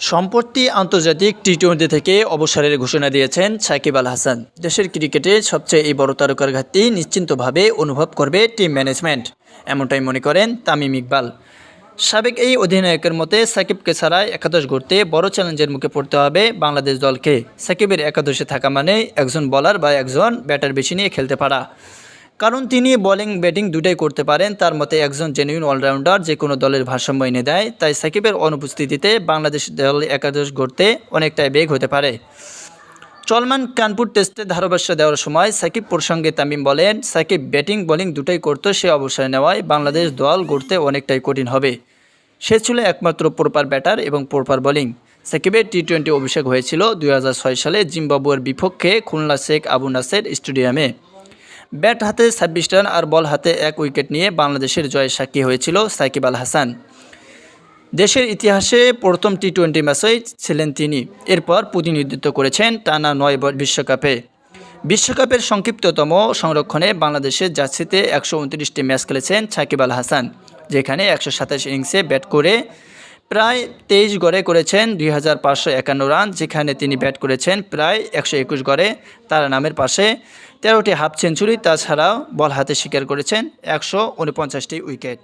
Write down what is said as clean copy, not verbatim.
সম্প্রতি আন্তর্জাতিক টি-20 থেকে অবসরের ঘোষণা দিয়েছেন সাকিব আল হাসান। দেশের ক্রিকেটে সবচেয়ে এই বড় তারকার ঘাটতি নিশ্চিন্তভাবে অনুভব করবে টিম ম্যানেজমেন্ট, এমনটাই মনে করেন তামিম ইকবাল। সাবেক এই অধিনায়কের মতে সাকিবকে ছাড়াই একাদশ গড়তে বড় চ্যালেঞ্জের মুখে পড়তে হবে বাংলাদেশ দলকে। সাকিবের একাদশে থাকা মানে একজন বলার বা একজন ব্যাটার বেশি নিয়ে খেলতে পারা, কারণ তিনি বোলিং ব্যাটিং দুটাই করতে পারেন। তার মতে একজন জেনুইন অলরাউন্ডার যে কোনো দলের ভারসাম্য এনে দেয়। তাই সাকিবের অনুপস্থিতিতে বাংলাদেশ দল একাদশ গড়তে অনেকটাই বেগ হতে পারে। চলমান কানপুর টেস্টে ধারাভাষ্য দেওয়ার সময় সাকিব প্রসঙ্গে তামিম বলেন, সাকিব ব্যাটিং বোলিং দুটাই করত, সে অবসর নেওয়ায় বাংলাদেশ দল গড়তে অনেকটাই কঠিন হবে। সে ছিল একমাত্র প্রপার ব্যাটার এবং প্রপার বোলিং। সাকিবের টি-20 অভিষেক হয়েছিল 2006 সালে জিম্বাবুয়ের বিপক্ষে খুলনা শেখ আবু নাসের স্টেডিয়ামে। ব্যাট হাতে 26 রান আর বল হাতে 1 উইকেট নিয়ে বাংলাদেশের জয়ের সাক্ষী হয়েছিল সাকিব আল হাসান। দেশের ইতিহাসে প্রথম টি-20 ম্যাচেই ছিলেন তিনি। এরপর প্রতিনিধিত্ব করেছেন টানা 9 বিশ্বকাপে। বিশ্বকাপের সংক্ষিপ্ততম সংরক্ষণে বাংলাদেশের জার্সিতে 129টি ম্যাচ খেলেছেন সাকিব আল হাসান, যেখানে 127 ইনিংসে ব্যাট করে প্রায় 23 গড়ে করেছেন 2551 রান, যেখানে তিনি ব্যাট করেছেন প্রায় 121 গড়ে। তার নামের পাশে 13টি হাফ সেঞ্চুরি, তাছাড়াও বল হাতে শিকার করেছেন 149টি উইকেট।